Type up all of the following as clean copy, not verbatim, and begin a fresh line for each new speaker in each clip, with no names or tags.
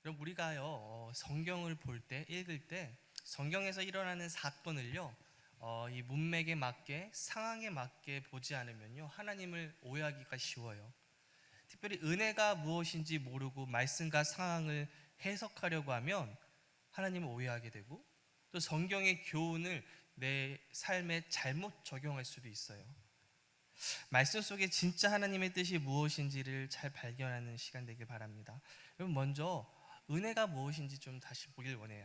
여러분 우리가요 성경을 볼 때 읽을 때 성경에서 일어나는 사건을요 이 문맥에 맞게 상황에 맞게 보지 않으면요 하나님을 오해하기가 쉬워요. 특별히 은혜가 무엇인지 모르고 말씀과 상황을 해석하려고 하면 하나님을 오해하게 되고 또 성경의 교훈을 내 삶에 잘못 적용할 수도 있어요. 말씀 속에 진짜 하나님의 뜻이 무엇인지를 잘 발견하는 시간 되길 바랍니다. 여러분 먼저 은혜가 무엇인지 좀 다시 보길 원해요.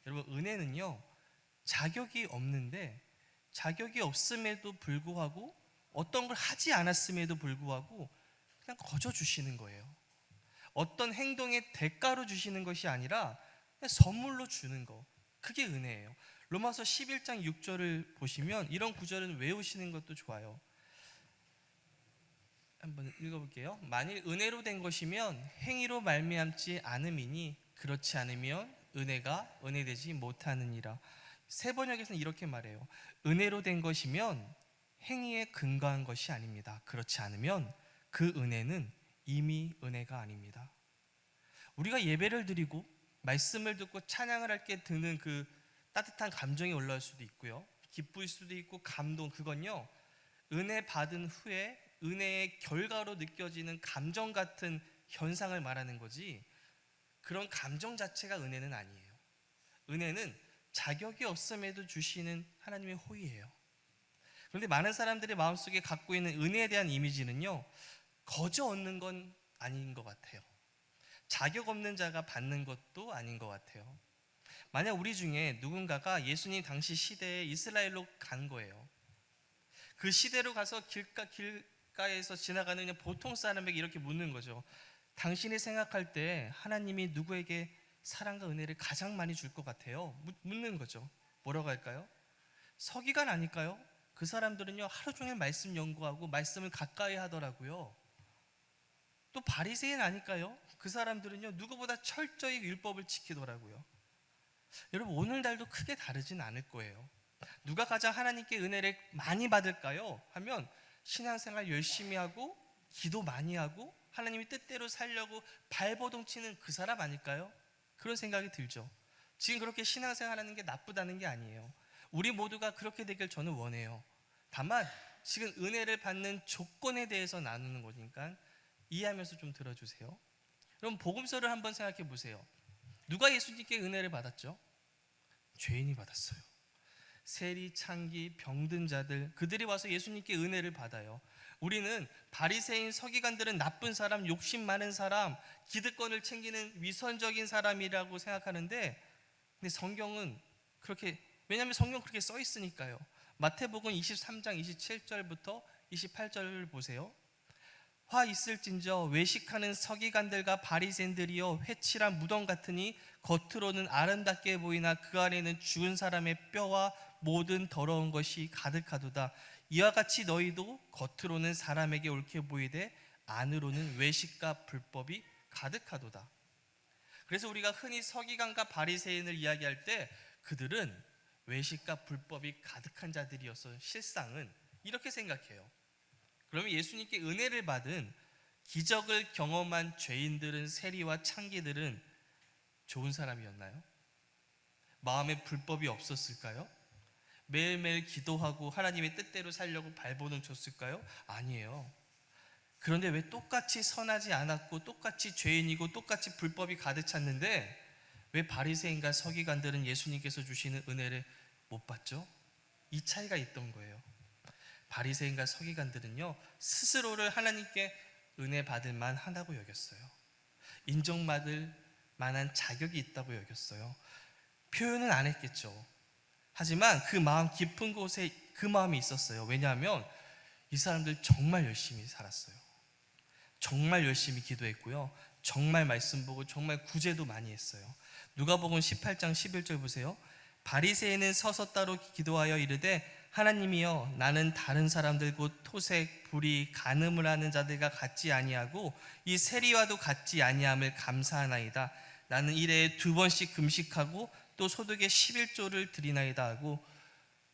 여러분 은혜는요 자격이 없는데 자격이 없음에도 불구하고 어떤 걸 하지 않았음에도 불구하고 그냥 거저 주시는 거예요. 어떤 행동의 대가로 주시는 것이 아니라 그냥 선물로 주는 거, 그게 은혜예요. 로마서 11장 6절을 보시면 이런 구절은 외우시는 것도 좋아요. 한번 읽어볼게요. 만일 은혜로 된 것이면 행위로 말미암지 않음이니 그렇지 않으면 은혜가 은혜되지 못하느니라. 새 번역에서는 이렇게 말해요. 은혜로 된 것이면 행위에 근거한 것이 아닙니다. 그렇지 않으면 그 은혜는 이미 은혜가 아닙니다. 우리가 예배를 드리고 말씀을 듣고 찬양을 할 때 드는 그 따뜻한 감정이 올라올 수도 있고요, 기쁠 수도 있고 감동, 그건요 은혜 받은 후에 은혜의 결과로 느껴지는 감정 같은 현상을 말하는 거지 그런 감정 자체가 은혜는 아니에요. 은혜는 자격이 없음에도 주시는 하나님의 호의예요. 그런데 많은 사람들이 마음속에 갖고 있는 은혜에 대한 이미지는요 거저 얻는 건 아닌 것 같아요. 자격 없는 자가 받는 것도 아닌 것 같아요. 만약 우리 중에 누군가가 예수님 당시 시대에 이스라엘로 간 거예요. 그 시대로 가서 길가에서 지나가는 그냥 보통 사람에게 이렇게 묻는 거죠. 당신이 생각할 때 하나님이 누구에게 사랑과 은혜를 가장 많이 줄 것 같아요? 묻는 거죠. 뭐라고 할까요? 서기관 아닐까요? 그 사람들은요 하루 종일 말씀 연구하고 말씀을 가까이 하더라고요. 또 바리새인 아닐까요? 그 사람들은요 누구보다 철저히 율법을 지키더라고요. 여러분 오늘날도 크게 다르진 않을 거예요. 누가 가장 하나님께 은혜를 많이 받을까요? 하면 신앙생활 열심히 하고 기도 많이 하고 하나님이 뜻대로 살려고 발버둥 치는 그 사람 아닐까요? 그런 생각이 들죠. 지금 그렇게 신앙생활 하는 게 나쁘다는 게 아니에요. 우리 모두가 그렇게 되길 저는 원해요. 다만 지금 은혜를 받는 조건에 대해서 나누는 거니까 이해하면서 좀 들어주세요. 그럼 복음서를 한번 생각해 보세요. 누가 예수님께 은혜를 받았죠? 죄인이 받았어요. 세리, 창기, 병든 자들, 그들이 와서 예수님께 은혜를 받아요. 우리는 바리새인, 서기관들은 나쁜 사람, 욕심 많은 사람, 기득권을 챙기는 위선적인 사람이라고 생각하는데, 근데 성경은 그렇게, 왜냐하면 성경 그렇게 써 있으니까요. 마태복음 23장 27절부터 28절을 보세요. 화 있을진저 외식하는 서기관들과 바리새인들이여 회칠한 무덤 같으니 겉으로는 아름답게 보이나 그 안에는 죽은 사람의 뼈와 모든 더러운 것이 가득하도다. 이와 같이 너희도 겉으로는 사람에게 옳게 보이되 안으로는 외식과 불법이 가득하도다. 그래서 우리가 흔히 서기관과 바리새인을 이야기할 때 그들은 외식과 불법이 가득한 자들이어서 실상은 이렇게 생각해요. 그러면 예수님께 은혜를 받은 기적을 경험한 죄인들은, 세리와 창기들은 좋은 사람이었나요? 마음에 불법이 없었을까요? 매일매일 기도하고 하나님의 뜻대로 살려고 발버둥 쳤을까요? 아니에요. 그런데 왜 똑같이 선하지 않았고 똑같이 죄인이고 똑같이 불법이 가득 찼는데 왜 바리새인과 서기관들은 예수님께서 주시는 은혜를 못 받죠? 이 차이가 있던 거예요. 바리새인과 서기관들은요 스스로를 하나님께 은혜 받을 만하다고 여겼어요. 인정받을 만한 자격이 있다고 여겼어요. 표현은 안 했겠죠. 하지만 그 마음 깊은 곳에 그 마음이 있었어요. 왜냐하면 이 사람들 정말 열심히 살았어요. 정말 열심히 기도했고요, 정말 말씀 보고 정말 구제도 많이 했어요. 누가복음 18장 11절 보세요. 바리새인은 서서 따로 기도하여 이르되 하나님이여 나는 다른 사람들 곧 토색, 불의, 간음을 하는 자들과 같지 아니하고 이 세리와도 같지 아니함을 감사하나이다. 나는 일해에 2번씩 금식하고 또 소득의 11조를 드리나이다 하고,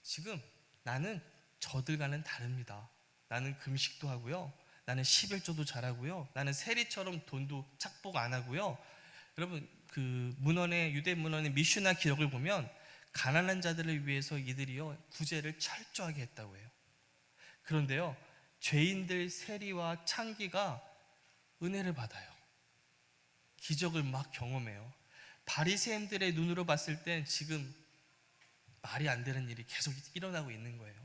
지금 나는 저들과는 다릅니다. 나는 금식도 하고요, 나는 11조도 잘하고요, 나는 세리처럼 돈도 착복 안 하고요. 여러분 그 문헌의 유대 문헌의 미슈나 기록을 보면 가난한 자들을 위해서 이들이요 구제를 철저하게 했다고 해요. 그런데요 죄인들 세리와 창기가 은혜를 받아요. 기적을 막 경험해요. 바리새인들의 눈으로 봤을 땐 지금 말이 안 되는 일이 계속 일어나고 있는 거예요.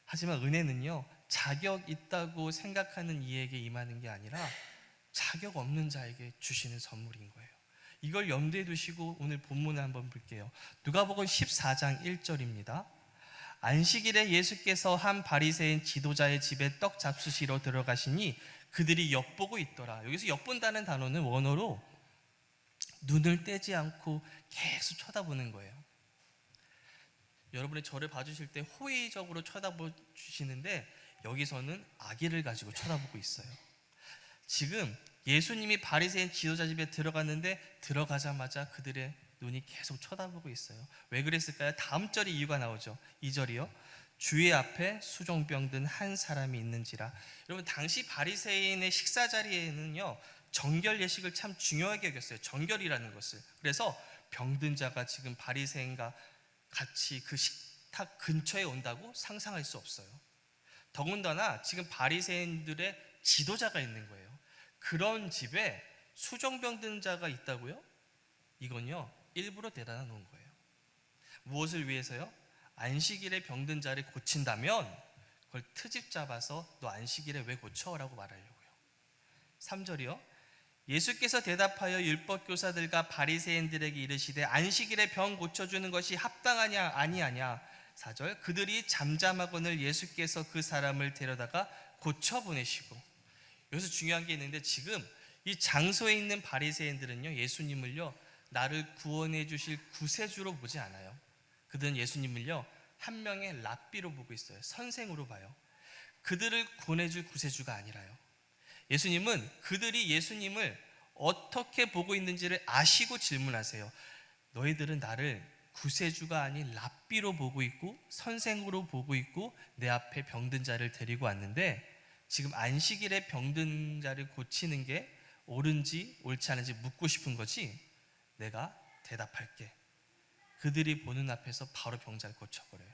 하지만 은혜는요 자격 있다고 생각하는 이에게 임하는 게 아니라 자격 없는 자에게 주시는 선물인 거예요. 이걸 염두에 두시고 오늘 본문을 한번 볼게요. 누가복음 14장 1절입니다. 안식일에 예수께서 한 바리새인 지도자의 집에 떡 잡수시러 들어가시니 그들이 엿보고 있더라. 여기서 엿본다는 단어는 원어로 눈을 떼지 않고 계속 쳐다보는 거예요. 여러분이 저를 봐주실 때 호의적으로 쳐다보시는데 여기서는 악의를 가지고 쳐다보고 있어요. 지금 예수님이 바리새인 지도자 집에 들어갔는데 들어가자마자 그들의 눈이 계속 쳐다보고 있어요. 왜 그랬을까요? 다음 절이 이유가 나오죠. 2절이요. 주의 앞에 수종병 든 한 사람이 있는지라. 여러분 당시 바리새인의 식사 자리에는요 정결 예식을 참 중요하게 여겼어요. 정결이라는 것을. 그래서 병든 자가 지금 바리새인과 같이 그 식탁 근처에 온다고 상상할 수 없어요. 더군다나 지금 바리새인들의 지도자가 있는 거예요. 그런 집에 수종병 든 자가 있다고요? 이건요 일부러 데려다 놓은 거예요. 무엇을 위해서요? 안식일에 병든 자를 고친다면 그걸 트집 잡아서 너 안식일에 왜 고쳐? 라고 말하려고요. 3절이요. 예수께서 대답하여 율법교사들과 바리새인들에게 이르시되 안식일에 병 고쳐주는 것이 합당하냐 아니하냐. 4절. 그들이 잠잠하거늘 예수께서 그 사람을 데려다가 고쳐보내시고. 여기서 중요한 게 있는데 지금 이 장소에 있는 바리새인들은요 예수님을요 나를 구원해 주실 구세주로 보지 않아요. 그들은 예수님을요 한 명의 랍비로 보고 있어요. 선생으로 봐요. 그들을 구원해 줄 구세주가 아니라요. 예수님은 그들이 예수님을 어떻게 보고 있는지를 아시고 질문하세요. 너희들은 나를 구세주가 아닌 랍비로 보고 있고 선생으로 보고 있고 내 앞에 병든 자를 데리고 왔는데 지금 안식일에 병든 자를 고치는 게 옳은지 옳지 않은지 묻고 싶은 거지 내가 대답할게. 그들이 보는 앞에서 바로 병자를 고쳐버려요.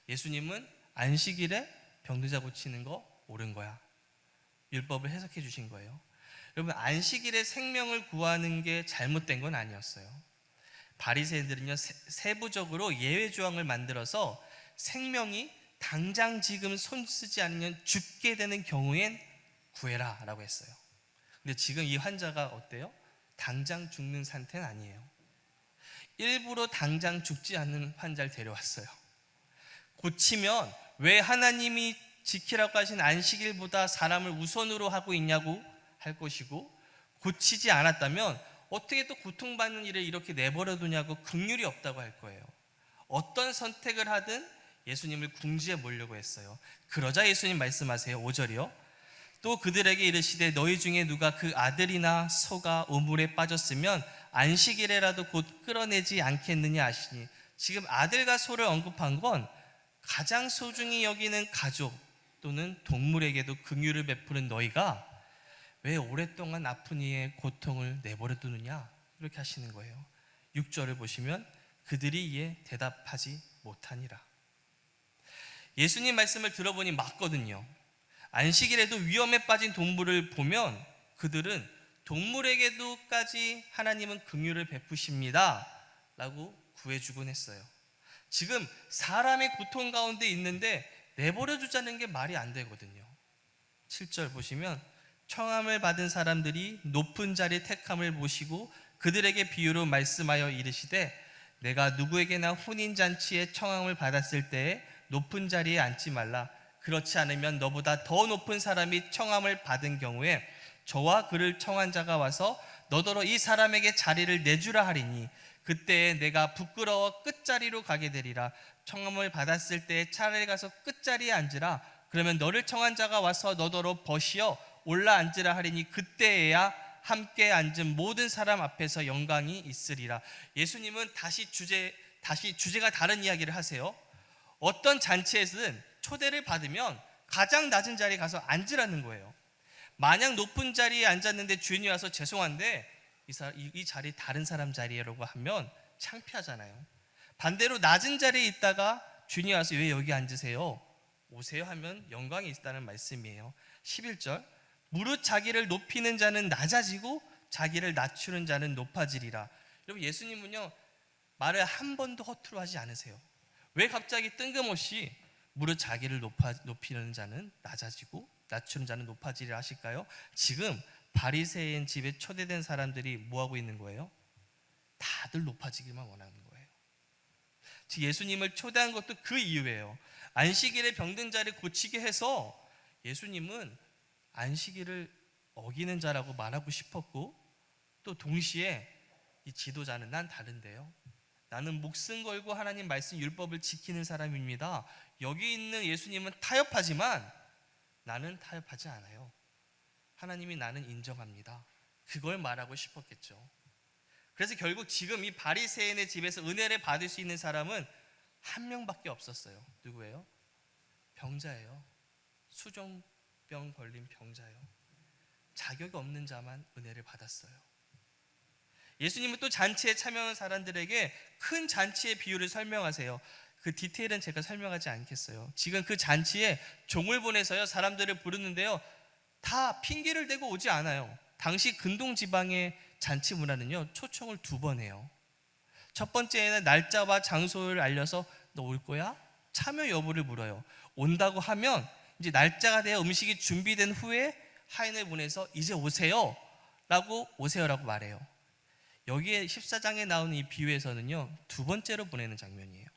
예수님은 안식일에 병든 자 고치는 거 옳은 거야. 율법을 해석해 주신 거예요. 여러분 안식일에 생명을 구하는 게 잘못된 건 아니었어요. 바리새인들은요 세부적으로 예외 조항을 만들어서 생명이 당장 지금 손 쓰지 않으면 죽게 되는 경우엔 구해라 라고 했어요. 근데 지금 이 환자가 어때요? 당장 죽는 상태는 아니에요. 일부러 당장 죽지 않는 환자를 데려왔어요. 고치면 왜 하나님이 지키라고 하신 안식일보다 사람을 우선으로 하고 있냐고 할 것이고 고치지 않았다면 어떻게 또 고통받는 일을 이렇게 내버려 두냐고 긍휼이 없다고 할 거예요. 어떤 선택을 하든 예수님을 궁지에 몰려고 했어요. 그러자 예수님 말씀하세요. 5절이요. 또 그들에게 이르시되 너희 중에 누가 그 아들이나 소가 우물에 빠졌으면 안식일에라도 곧 끌어내지 않겠느냐 하시니 지금 아들과 소를 언급한 건 가장 소중히 여기는 가족 또는 동물에게도 긍휼을 베푸는 너희가 왜 오랫동안 아픈 이의 고통을 내버려 두느냐 이렇게 하시는 거예요. 6절을 보시면 그들이 이에 대답하지 못하니라. 예수님 말씀을 들어보니 맞거든요. 안식일에도 위험에 빠진 동물을 보면 그들은 동물에게도까지 하나님은 긍휼을 베푸십니다 라고 구해주곤 했어요. 지금 사람의 고통 가운데 있는데 내버려 두자는 게 말이 안 되거든요. 7절 보시면 청함을 받은 사람들이 높은 자리 택함을 보시고 그들에게 비유로 말씀하여 이르시되 내가 누구에게나 혼인잔치에 청함을 받았을 때에 높은 자리에 앉지 말라. 그렇지 않으면 너보다 더 높은 사람이 청함을 받은 경우에 저와 그를 청한 자가 와서 너더러 이 사람에게 자리를 내주라 하리니 그때에 내가 부끄러워 끝자리로 가게 되리라. 청함을 받았을 때에 차라리 가서 끝자리에 앉으라. 그러면 너를 청한 자가 와서 너더러 벗이어 올라 앉으라 하리니 그때에야 함께 앉은 모든 사람 앞에서 영광이 있으리라. 예수님은 다시 주제가 다른 이야기를 하세요. 어떤 잔치에서든 초대를 받으면 가장 낮은 자리에 가서 앉으라는 거예요. 만약 높은 자리에 앉았는데 주인이 와서 죄송한데 이 자리 다른 사람 자리라고 하면 창피하잖아요. 반대로 낮은 자리에 있다가 주인이 와서 왜 여기 앉으세요? 오세요 하면 영광이 있다는 말씀이에요. 11절 무릇 자기를 높이는 자는 낮아지고 자기를 낮추는 자는 높아지리라. 여러분 예수님은요 말을 한 번도 허투루 하지 않으세요. 왜 갑자기 뜬금없이 무릇 자기를 높이는 자는 낮아지고 낮추는 자는 높아지리라 하실까요? 지금 바리새인 집에 초대된 사람들이 뭐하고 있는 거예요? 다들 높아지기만 원하는 거예요. 즉 예수님을 초대한 것도 그 이유예요. 안식일에 병든 자를 고치게 해서 예수님은 안식일을 어기는 자라고 말하고 싶었고, 또 동시에 이 지도자는 난 다른데요, 나는 목숨 걸고 하나님 말씀 율법을 지키는 사람입니다. 여기 있는 예수님은 타협하지만 나는 타협하지 않아요. 하나님이 나는 인정합니다. 그걸 말하고 싶었겠죠. 그래서 결국 지금 이 바리새인의 집에서 은혜를 받을 수 있는 사람은 한 명밖에 없었어요. 누구예요? 병자예요. 수종병 걸린 병자예요. 자격이 없는 자만 은혜를 받았어요. 예수님은 또 잔치에 참여한 사람들에게 큰 잔치의 비유를 설명하세요. 그 디테일은 제가 설명하지 않겠어요. 지금 그 잔치에 종을 보내서요 사람들을 부르는데요, 다 핑계를 대고 오지 않아요. 당시 근동 지방의 잔치 문화는요 초청을 2번 해요. 첫 번째는 날짜와 장소를 알려서 너 올 거야? 참여 여부를 물어요. 온다고 하면 이제 날짜가 되어 음식이 준비된 후에 하인을 보내서 이제 오세요 라고 말해요. 여기에 14장에 나오는 이 비유에서는요 2번째로 보내는 장면이에요.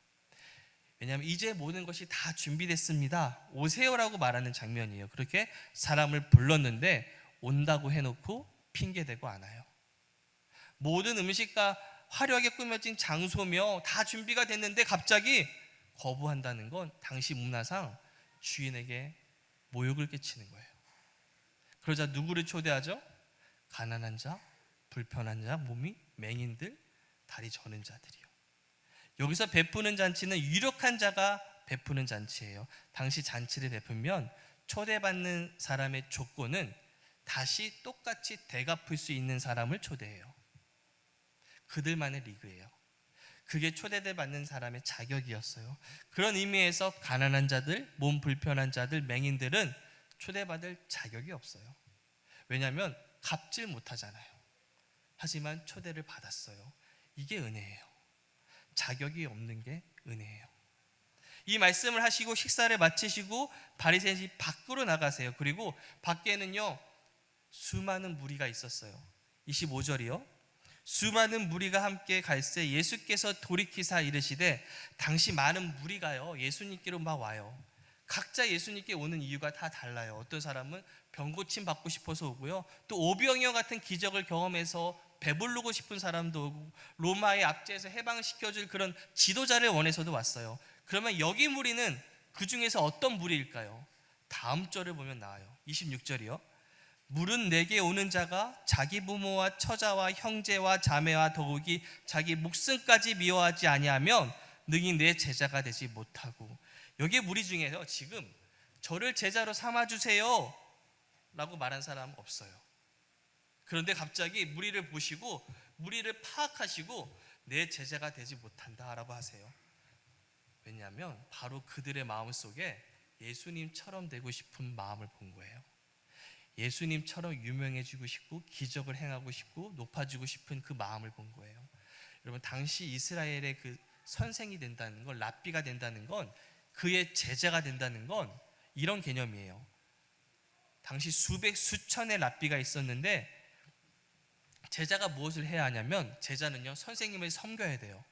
왜냐하면 이제 모든 것이 다 준비됐습니다, 오세요라고 말하는 장면이에요. 그렇게 사람을 불렀는데 온다고 해놓고 핑계대고 않아요. 모든 음식과 화려하게 꾸며진 장소며 다 준비가 됐는데 갑자기 거부한다는 건 당시 문화상 주인에게 모욕을 끼치는 거예요. 그러자 누구를 초대하죠? 가난한 자, 불편한 자, 몸이 맹인들, 다리 저는 자들이요. 여기서 베푸는 잔치는 유력한 자가 베푸는 잔치예요. 당시 잔치를 베풀면 초대받는 사람의 조건은 다시 똑같이 되갚을 수 있는 사람을 초대해요. 그들만의 리그예요. 그게 초대돼 받는 사람의 자격이었어요. 그런 의미에서 가난한 자들, 몸 불편한 자들, 맹인들은 초대받을 자격이 없어요. 왜냐하면 갚질 못하잖아요. 하지만 초대를 받았어요. 이게 은혜예요. 자격이 없는 게 은혜예요. 이 말씀을 하시고 식사를 마치시고 바리새인 집 밖으로 나가세요. 그리고 밖에는요 수많은 무리가 있었어요. 25절이요. 수많은 무리가 함께 갈새 예수께서 돌이키사 이르시되, 당시 많은 무리가요 예수님께로 막 와요. 각자 예수님께 오는 이유가 다 달라요. 어떤 사람은 병 고침 받고 싶어서 오고요, 또 오병이어 같은 기적을 경험해서 배부르고 싶은 사람도 오고, 로마의 압제에서 해방시켜줄 그런 지도자를 원해서도 왔어요. 그러면 여기 무리는 그 중에서 어떤 무리일까요? 다음 절을 보면 나와요. 26절이요. 물은 내게 오는 자가 자기 부모와 처자와 형제와 자매와 더욱이 자기 목숨까지 미워하지 아니하면 능히 내 제자가 되지 못하고. 여기 무리 중에서 지금 저를 제자로 삼아주세요 라고 말한 사람은 없어요. 그런데 갑자기 무리를 보시고 무리를 파악하시고 내 제자가 되지 못한다 라고 하세요. 왜냐하면 바로 그들의 마음속에 예수님처럼 되고 싶은 마음을 본 거예요. 예수님처럼 유명해지고 싶고 기적을 행하고 싶고 높아지고 싶은 그 마음을 본 거예요. 여러분, 당시 이스라엘의 그 선생이 된다는 건, 랍비가 된다는 건, 그의 제자가 된다는 건 이런 개념이에요. 당시 수백 수천의 랍비가 있었는데 제자가 무엇을 해야 하냐면, 제자는요 선생님을 섬겨야 돼요.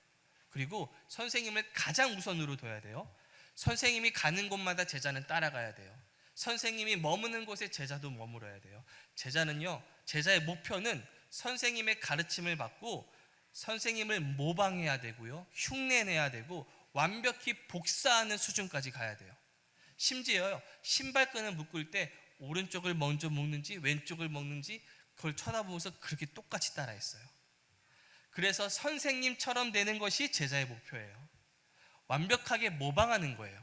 그리고 선생님을 가장 우선으로 둬야 돼요. 선생님이 가는 곳마다 제자는 따라가야 돼요. 선생님이 머무는 곳에 제자도 머물어야 돼요. 제자는요, 제자의 목표는 선생님의 가르침을 받고 선생님을 모방해야 되고요, 흉내내야 되고 완벽히 복사하는 수준까지 가야 돼요. 심지어요, 신발끈을 묶을 때 오른쪽을 먼저 묶는지 왼쪽을 묶는지 그걸 쳐다보면서 그렇게 똑같이 따라했어요. 그래서 선생님처럼 되는 것이 제자의 목표예요. 완벽하게 모방하는 거예요.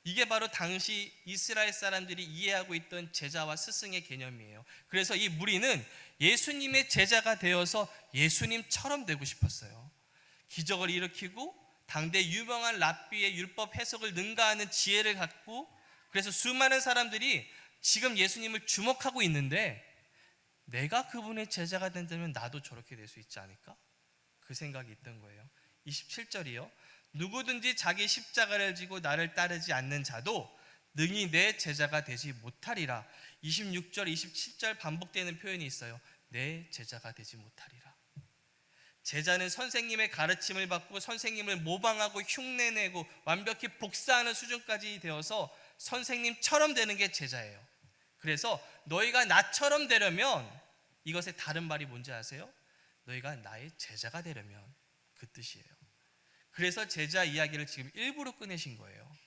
이게 바로 당시 이스라엘 사람들이 이해하고 있던 제자와 스승의 개념이에요. 그래서 이 무리는 예수님의 제자가 되어서 예수님처럼 되고 싶었어요. 기적을 일으키고 당대 유명한 랍비의 율법 해석을 능가하는 지혜를 갖고, 그래서 수많은 사람들이 지금 예수님을 주목하고 있는데 내가 그분의 제자가 된다면 나도 저렇게 될 수 있지 않을까? 그 생각이 있던 거예요. 27절이요. 누구든지 자기 십자가를 지고 나를 따르지 않는 자도 능히 내 제자가 되지 못하리라. 26절, 27절 반복되는 표현이 있어요. 내 제자가 되지 못하리라. 제자는 선생님의 가르침을 받고 선생님을 모방하고 흉내내고 완벽히 복사하는 수준까지 되어서 선생님처럼 되는 게 제자예요. 그래서 너희가 나처럼 되려면, 이것의 다른 말이 뭔지 아세요? 너희가 나의 제자가 되려면, 그 뜻이에요. 그래서 제자 이야기를 지금 일부러 꺼내신 거예요.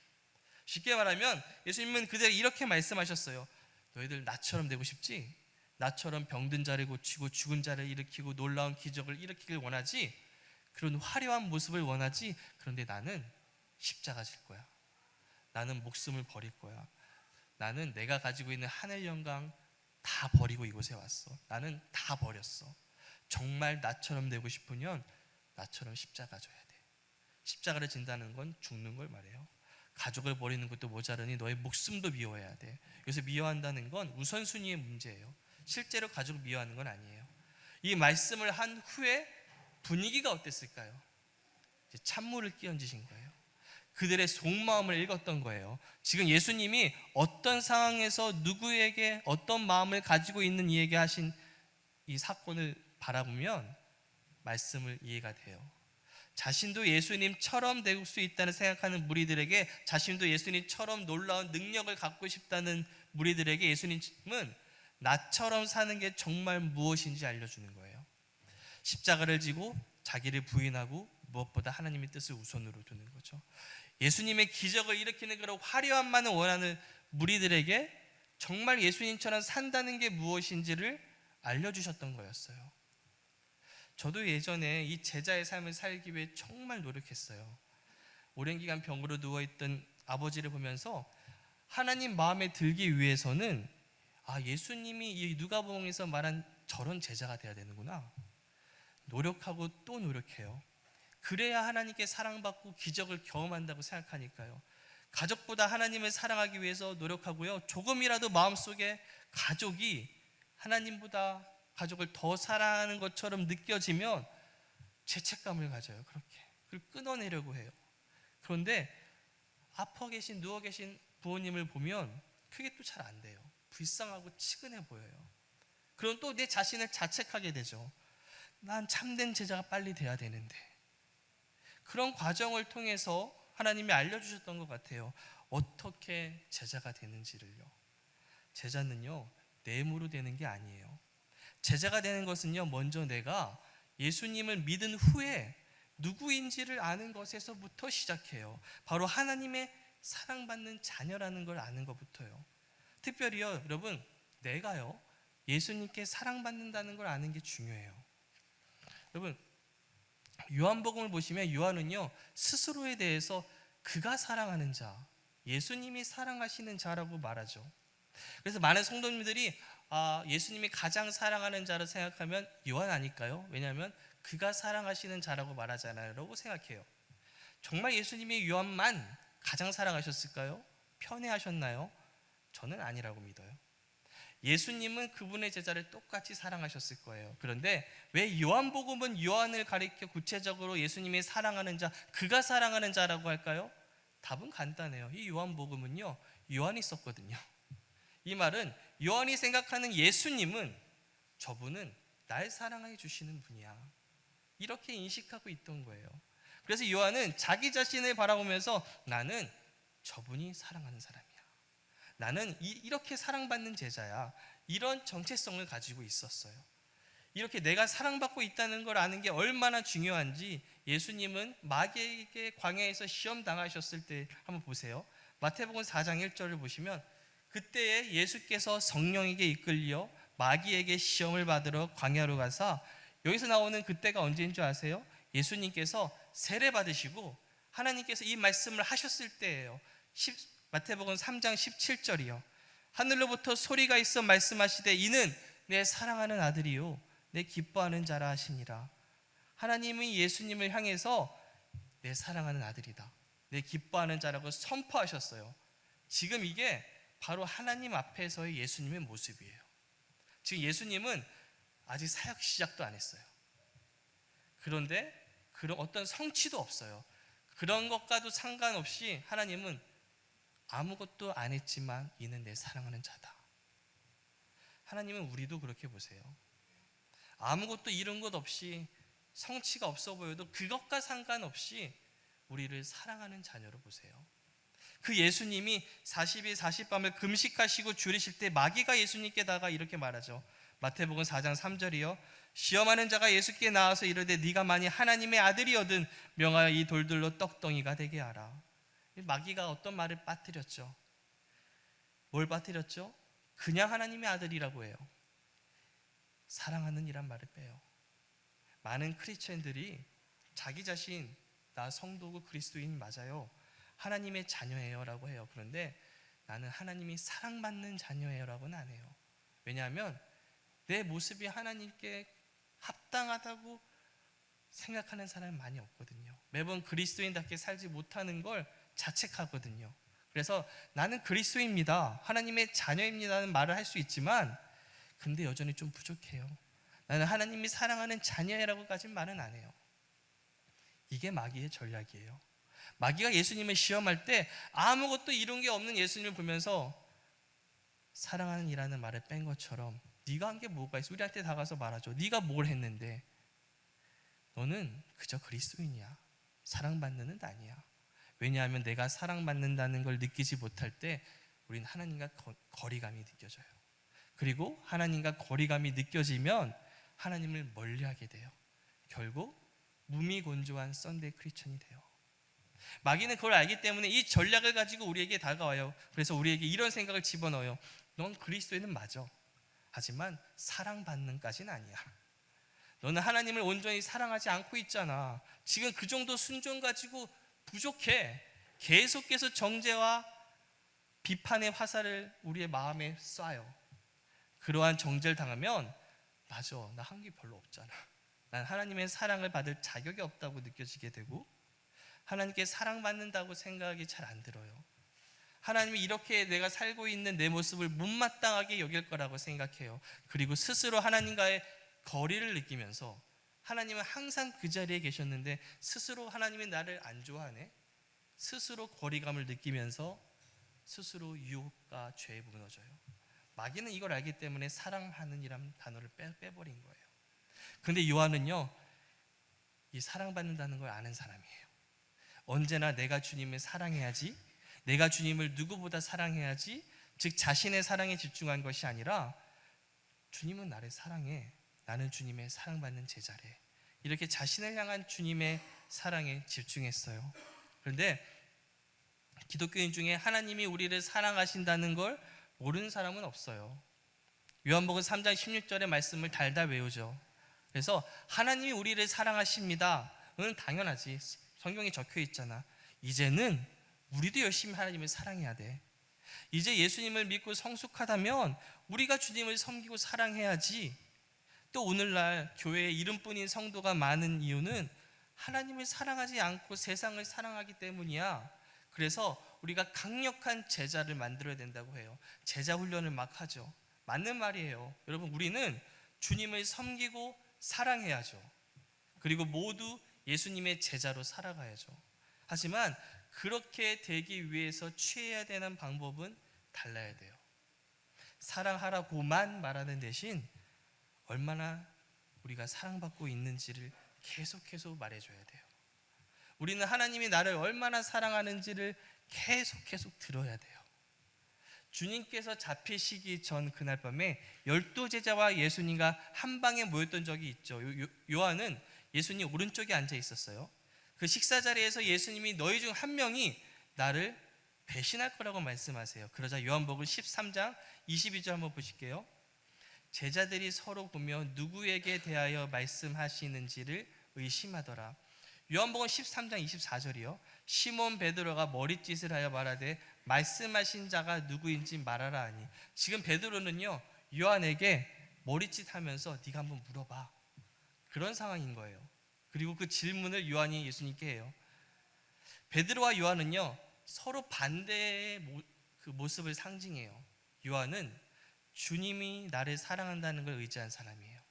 쉽게 말하면 예수님은 그대로 이렇게 말씀하셨어요. 너희들 나처럼 되고 싶지? 나처럼 병든 자를 고치고 죽은 자를 일으키고 놀라운 기적을 일으키길 원하지? 그런 화려한 모습을 원하지? 그런데 나는 십자가 질 거야. 나는 목숨을 버릴 거야. 나는 내가 가지고 있는 하늘 영광 다 버리고 이곳에 왔어. 나는 다 버렸어. 정말 나처럼 되고 싶으면 나처럼 십자가 져야 돼. 십자가를 진다는 건 죽는 걸 말해요. 가족을 버리는 것도 모자르니 너의 목숨도 미워해야 돼. 여기서 미워한다는 건 우선순위의 문제예요. 실제로 가족을 미워하는 건 아니에요. 이 말씀을 한 후에 분위기가 어땠을까요? 이제 찬물을 끼얹으신 거예요. 그들의 속마음을 읽었던 거예요. 지금 예수님이 어떤 상황에서 누구에게 어떤 마음을 가지고 있는 이에게 하신 이 사건을 바라보면 말씀을 이해가 돼요. 자신도 예수님처럼 될 수 있다는 생각하는 무리들에게, 자신도 예수님처럼 놀라운 능력을 갖고 싶다는 무리들에게 예수님은 나처럼 사는 게 정말 무엇인지 알려주는 거예요. 십자가를 지고 자기를 부인하고 무엇보다 하나님의 뜻을 우선으로 두는 거죠. 예수님의 기적을 일으키는 그런 화려함만을 원하는 무리들에게 정말 예수님처럼 산다는 게 무엇인지를 알려주셨던 거였어요. 저도 예전에 이 제자의 삶을 살기 위해 정말 노력했어요. 오랜 기간 병으로 누워있던 아버지를 보면서 하나님 마음에 들기 위해서는 예수님이 이 누가복음에서 말한 저런 제자가 돼야 되는구나. 노력하고 또 노력해요. 그래야 하나님께 사랑받고 기적을 경험한다고 생각하니까요. 가족보다 하나님을 사랑하기 위해서 노력하고요. 조금이라도 마음속에 가족이 하나님보다 가족을 더 사랑하는 것처럼 느껴지면 죄책감을 가져요. 그렇게 그걸 끊어내려고 해요. 그런데 아파 계신, 누워 계신 부모님을 보면 그게 또 잘 안 돼요. 불쌍하고 치근해 보여요. 그럼 또 내 자신을 자책하게 되죠. 난 참된 제자가 빨리 돼야 되는데. 그런 과정을 통해서 하나님이 알려주셨던 것 같아요. 어떻게 제자가 되는지를요. 제자는요, 뇌물로 되는 게 아니에요. 제자가 되는 것은요, 먼저 내가 예수님을 믿은 후에 누구인지를 아는 것에서부터 시작해요. 바로 하나님의 사랑받는 자녀라는 걸 아는 것부터요. 특별히요, 여러분, 내가요, 예수님께 사랑받는다는 걸 아는 게 중요해요. 여러분, 요한복음을 보시면 요한은요, 스스로에 대해서 그가 사랑하는 자, 예수님이 사랑하시는 자라고 말하죠. 그래서 많은 성도님들이 예수님이 가장 사랑하는 자로 생각하면 요한 아닐까요? 왜냐하면 그가 사랑하시는 자라고 말하잖아요 라고 생각해요. 정말 예수님이 요한만 가장 사랑하셨을까요? 편애하셨나요? 저는 아니라고 믿어요. 예수님은 그분의 제자를 똑같이 사랑하셨을 거예요. 그런데 왜 요한복음은 요한을 가리켜 구체적으로 예수님이 사랑하는 자, 그가 사랑하는 자라고 할까요? 답은 간단해요. 이 요한복음은요, 요한이 썼거든요. 이 말은 요한이 생각하는 예수님은 저분은 날 사랑해 주시는 분이야, 이렇게 인식하고 있던 거예요. 그래서 요한은 자기 자신을 바라보면서 나는 저분이 사랑하는 사람이야, 나는 이렇게 사랑받는 제자야, 이런 정체성을 가지고 있었어요. 이렇게 내가 사랑받고 있다는 걸 아는 게 얼마나 중요한지 예수님은 마귀에게 광야에서 시험 당하셨을 때 한번 보세요. 마태복음 4장 1절을 보시면 그때에 예수께서 성령에게 이끌려 마귀에게 시험을 받으러 광야로 가사, 여기서 나오는 그때가 언제인 줄 아세요? 예수님께서 세례 받으시고 하나님께서 이 말씀을 하셨을 때예요. 마태복음 3장 17절이요. 하늘로부터 소리가 있어 말씀하시되 이는 내 사랑하는 아들이요 내 기뻐하는 자라 하시니라. 하나님이 예수님을 향해서 내 사랑하는 아들이다, 내 기뻐하는 자라고 선포하셨어요. 지금 이게 바로 하나님 앞에서의 예수님의 모습이에요. 지금 예수님은 아직 사역 시작도 안 했어요. 그런데 그런 어떤 성취도 없어요. 그런 것과도 상관없이 하나님은 아무것도 안 했지만 이는 내 사랑하는 자다. 하나님은 우리도 그렇게 보세요. 아무것도 이룬 것 없이 성취가 없어 보여도 그것과 상관없이 우리를 사랑하는 자녀로 보세요. 그 예수님이 40일 40밤을 금식하시고 줄이실 때 마귀가 예수님께 다가 이렇게 말하죠. 마태복음 4장 3절이요. 시험하는 자가 예수께 나와서 이르되 네가 만일 하나님의 아들이거든 명하여 이 돌들로 떡덩이가 되게 하라. 마귀가 어떤 말을 빠뜨렸죠? 뭘 빠뜨렸죠? 그냥 하나님의 아들이라고 해요. 사랑하는 이란 말을 빼요. 많은 크리스천들이 자기 자신 나 성도고 그리스도인 맞아요, 하나님의 자녀예요 라고 해요. 그런데 나는 하나님이 사랑받는 자녀예요 라고는 안 해요. 왜냐하면 내 모습이 하나님께 합당하다고 생각하는 사람이 많이 없거든요. 매번 그리스도인답게 살지 못하는 걸 자책하거든요. 그래서 나는 그리스도입니다, 하나님의 자녀입니다는 말을 할 수 있지만 근데 여전히 좀 부족해요. 나는 하나님이 사랑하는 자녀라고까지는 말은 안 해요. 이게 마귀의 전략이에요. 마귀가 예수님을 시험할 때 아무것도 이룬 게 없는 예수님을 보면서 사랑하는 이라는 말을 뺀 것처럼 네가 한 게 뭐가 있어? 우리한테 다가서 말하죠. 네가 뭘 했는데? 너는 그저 그리스도인이야. 사랑받는 은 아니야. 왜냐하면 내가 사랑받는다는 걸 느끼지 못할 때 우린 하나님과 거리감이 느껴져요. 그리고 하나님과 거리감이 느껴지면 하나님을 멀리하게 돼요. 결국 무미건조한 썬데이 크리스천이 돼요. 마귀는 그걸 알기 때문에 이 전략을 가지고 우리에게 다가와요. 그래서 우리에게 이런 생각을 집어넣어요. 넌 그리스도인은 맞아. 하지만 사랑받는까지는 아니야. 너는 하나님을 온전히 사랑하지 않고 있잖아. 지금 그 정도 순종 가지고 부족해. 계속해서 정죄와 비판의 화살을 우리의 마음에 쏴요. 그러한 정죄를 당하면 맞아, 나 한 게 별로 없잖아, 난 하나님의 사랑을 받을 자격이 없다고 느껴지게 되고 하나님께 사랑받는다고 생각이 잘 안 들어요. 하나님이 이렇게 내가 살고 있는 내 모습을 못마땅하게 여길 거라고 생각해요. 그리고 스스로 하나님과의 거리를 느끼면서 하나님은 항상 그 자리에 계셨는데 스스로 하나님이 나를 안 좋아하네, 스스로 거리감을 느끼면서 스스로 유혹과 죄에 무너져요. 마귀는 이걸 알기 때문에 사랑하는 이라는 단어를 빼버린 거예요. 그런데 요한은요, 이 사랑받는다는 걸 아는 사람이에요. 언제나 내가 주님을 사랑해야지, 내가 주님을 누구보다 사랑해야지, 즉 자신의 사랑에 집중한 것이 아니라 주님은 나를 사랑해, 나는 주님의 사랑받는 제자래, 이렇게 자신을 향한 주님의 사랑에 집중했어요. 그런데 기독교인 중에 하나님이 우리를 사랑하신다는 걸 모르는 사람은 없어요. 요한복음 3장 16절의 말씀을 달달 외우죠. 그래서 하나님이 우리를 사랑하십니다 은 당연하지, 성경에 적혀 있잖아. 이제는 우리도 열심히 하나님을 사랑해야 돼. 이제 예수님을 믿고 성숙하다면 우리가 주님을 섬기고 사랑해야지. 또 오늘날 교회에 이름뿐인 성도가 많은 이유는 하나님을 사랑하지 않고 세상을 사랑하기 때문이야. 그래서 우리가 강력한 제자를 만들어야 된다고 해요. 제자 훈련을 막 하죠. 맞는 말이에요. 여러분, 우리는 주님을 섬기고 사랑해야죠. 그리고 모두 예수님의 제자로 살아가야죠. 하지만 그렇게 되기 위해서 취해야 되는 방법은 달라야 돼요. 사랑하라고만 말하는 대신 얼마나 우리가 사랑받고 있는지를 계속해서 말해줘야 돼요. 우리는 하나님이 나를 얼마나 사랑하는지를 계속 들어야 돼요. 주님께서 잡히시기 전 그날 밤에 12제자와 예수님과 한 방에 모였던 적이 있죠. 요한은 예수님 오른쪽에 앉아 있었어요. 그 식사 자리에서 예수님이 너희 중 한 명이 나를 배신할 거라고 말씀하세요. 그러자 요한복음 13장 22절 한번 보실게요. 제자들이 서로 보며 누구에게 대하여 말씀하시는지를 의심하더라. 요한복음 13장 24절이요. 시몬 베드로가 머릿짓을 하여 말하되 말씀하신 자가 누구인지 말하라 하니. 지금 베드로는요 요한에게 머리짓 하면서 네가 한번 물어봐, 그런 상황인 거예요. 그리고 그 질문을 요한이 예수님께 해요. 베드로와 요한은요 서로 반대의 그 모습을 상징해요. 요한은 주님이 나를 사랑한다는 걸 의지한 사람이에요.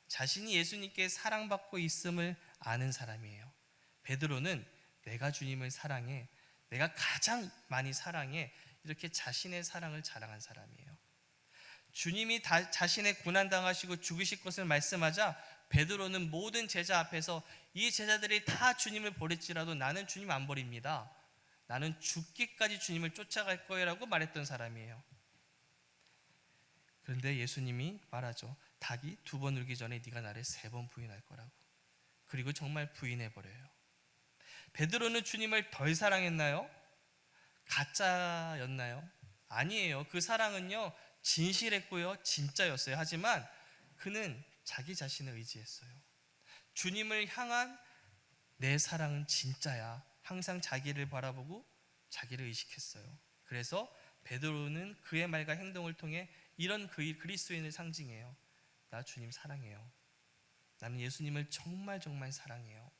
자신이 예수님께 사랑받고 있음을 아는 사람이에요. 베드로는 내가 주님을 사랑해, 내가 가장 많이 사랑해, 이렇게 자신의 사랑을 자랑한 사람이에요. 주님이 자신의 고난당하시고 죽으실 것을 말씀하자 베드로는 모든 제자 앞에서 이 제자들이 다 주님을 버릴지라도 나는 주님 안 버립니다, 나는 죽기까지 주님을 쫓아갈 거예요 라고 말했던 사람이에요. 그런데 예수님이 말하죠. 닭이 2번 울기 전에 네가 나를 3번 부인할 거라고. 그리고 정말 부인해버려요. 베드로는 주님을 덜 사랑했나요? 가짜였나요? 아니에요. 그 사랑은요 진실했고요 진짜였어요. 하지만 그는 자기 자신을 의지했어요. 주님을 향한 내 사랑은 진짜야, 항상 자기를 바라보고 자기를 의식했어요. 그래서 베드로는 그의 말과 행동을 통해 이런 그리스도인을 상징해요. 나 주님 사랑해요. 나는 예수님을 정말 정말 사랑해요.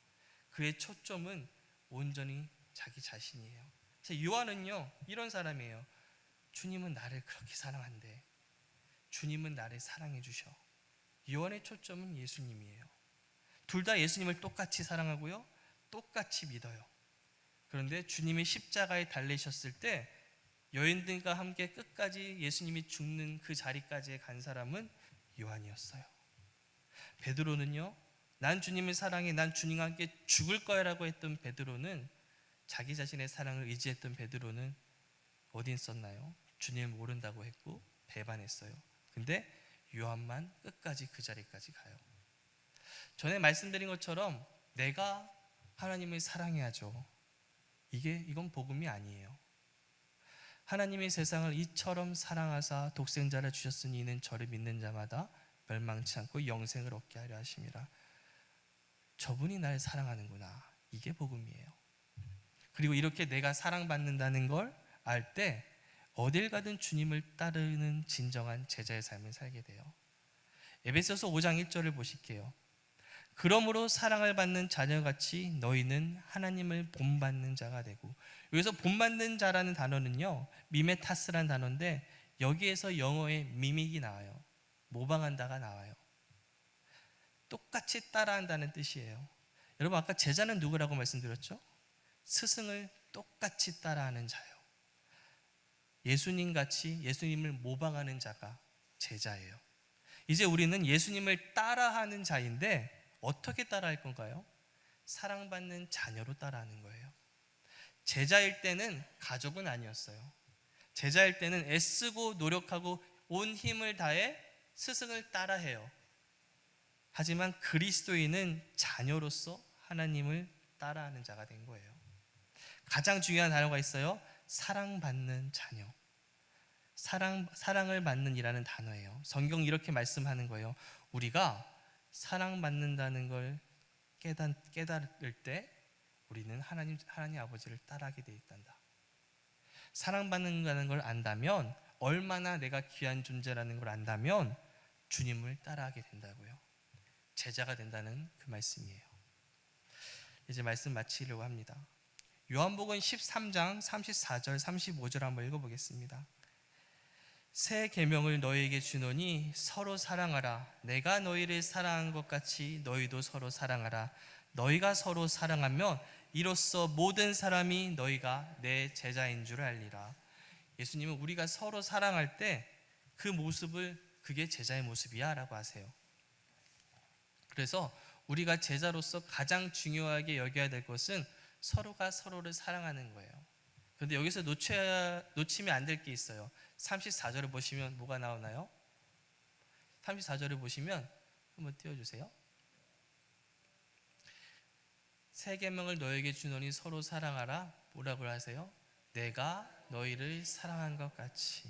그의 초점은 온전히 자기 자신이에요. 요한은요 이런 사람이에요. 주님은 나를 그렇게 사랑한대, 주님은 나를 사랑해 주셔. 요한의 초점은 예수님이에요. 둘 다 예수님을 똑같이 사랑하고요 똑같이 믿어요. 그런데 주님이 십자가에 달리셨을 때 여인들과 함께 끝까지 예수님이 죽는 그 자리까지 간 사람은 요한이었어요. 베드로는요 난 주님을 사랑해, 난 주님과 함께 죽을 거야 라고 했던 베드로는, 자기 자신의 사랑을 의지했던 베드로는 어디 있었나요? 주님을 모른다고 했고 배반했어요. 근데 요한만 끝까지 그 자리까지 가요. 전에 말씀드린 것처럼 내가 하나님을 사랑해야죠. 이건 복음이 아니에요. 하나님이 세상을 이처럼 사랑하사 독생자를 주셨으니 이는 저를 믿는 자마다 멸망치 않고 영생을 얻게 하려 하심이라. 저분이 날 사랑하는구나, 이게 복음이에요. 그리고 이렇게 내가 사랑받는다는 걸 알 때 어딜 가든 주님을 따르는 진정한 제자의 삶을 살게 돼요. 에베소서 5장 1절을 보실게요. 그러므로 사랑을 받는 자녀같이 너희는 하나님을 본받는 자가 되고. 여기서 본받는 자라는 단어는요 미메타스라는 단어인데 여기에서 영어의 미믹이 나와요. 모방한다가 나와요. 똑같이 따라한다는 뜻이에요. 여러분 아까 제자는 누구라고 말씀드렸죠? 스승을 똑같이 따라하는 자요. 예수님같이 예수님을 모방하는 자가 제자예요. 이제 우리는 예수님을 따라하는 자인데 어떻게 따라할 건가요? 사랑받는 자녀로 따라하는 거예요. 제자일 때는 가족은 아니었어요. 제자일 때는 애쓰고 노력하고 온 힘을 다해 스승을 따라해요. 하지만 그리스도인은 자녀로서 하나님을 따라하는 자가 된 거예요. 가장 중요한 단어가 있어요. 사랑받는 자녀. 사랑을 받는 이라는 단어예요. 성경 이렇게 말씀하는 거예요. 우리가 사랑받는다는 걸 깨달을 때 우리는 하나님 아버지를 따라하게 돼 있단다. 사랑받는다는 걸 안다면, 얼마나 내가 귀한 존재라는 걸 안다면 주님을 따라하게 된다고요. 제자가 된다는 그 말씀이에요. 이제 말씀 마치려고 합니다. 요한복음 13장 34절 35절 한번 읽어보겠습니다. 새 계명을 너희에게 주노니 서로 사랑하라. 내가 너희를 사랑한 것 같이 너희도 서로 사랑하라. 너희가 서로 사랑하면 이로써 모든 사람이 너희가 내 제자인 줄 알리라. 예수님은 우리가 서로 사랑할 때 그 모습을, 그게 제자의 모습이야 라고 하세요. 그래서 우리가 제자로서 가장 중요하게 여겨야 될 것은 서로가 서로를 사랑하는 거예요. 그런데 여기서 놓치면 안 될 게 있어요. 34절을 보시면 뭐가 나오나요? 34절을 보시면 한번 띄워주세요. 새 계명을 너에게 주노니 서로 사랑하라. 뭐라고 하세요? 내가 너희를 사랑한 것 같이.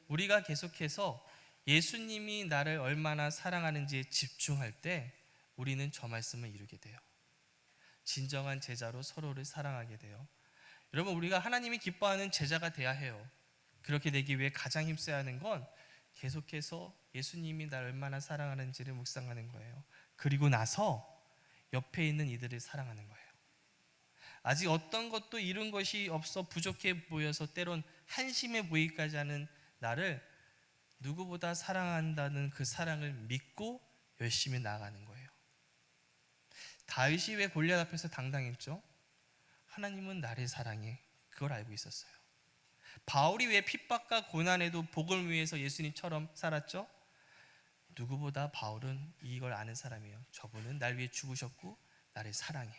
우리가 계속해서 예수님이 나를 얼마나 사랑하는지에 집중할 때 우리는 저 말씀을 이루게 돼요. 진정한 제자로 서로를 사랑하게 돼요. 여러분, 우리가 하나님이 기뻐하는 제자가 돼야 해요. 그렇게 되기 위해 가장 힘써야 하는 건 계속해서 예수님이 나를 얼마나 사랑하는지를 묵상하는 거예요. 그리고 나서 옆에 있는 이들을 사랑하는 거예요. 아직 어떤 것도 이룬 것이 없어 부족해 보여서 때론 한심해 보이기까지 하는 나를 누구보다 사랑한다는 그 사랑을 믿고 열심히 나아가는 거예요. 다윗이 왜 골리앗 앞에서 당당했죠? 하나님은 나를 사랑해. 그걸 알고 있었어요. 바울이 왜 핍박과 고난에도 복을 위해서 예수님처럼 살았죠? 누구보다 바울은 이걸 아는 사람이에요. 저분은 날 위해 죽으셨고 나를 사랑해.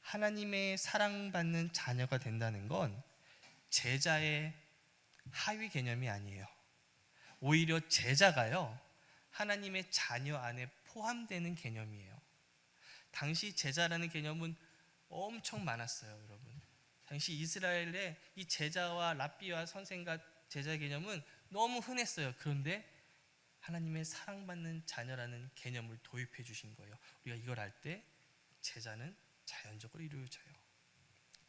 하나님의 사랑받는 자녀가 된다는 건 제자의 하위 개념이 아니에요. 오히려 제자가요, 하나님의 자녀 안에 포함되는 개념이에요. 당시 제자라는 개념은 엄청 많았어요, 여러분. 당시 이스라엘의 이 제자와 랍비와 선생과 제자의 개념은 너무 흔했어요. 그런데 하나님의 사랑받는 자녀라는 개념을 도입해 주신 거예요. 우리가 이걸 알 때 제자는 자연적으로 이루어져요.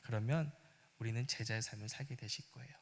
그러면 우리는 제자의 삶을 살게 되실 거예요.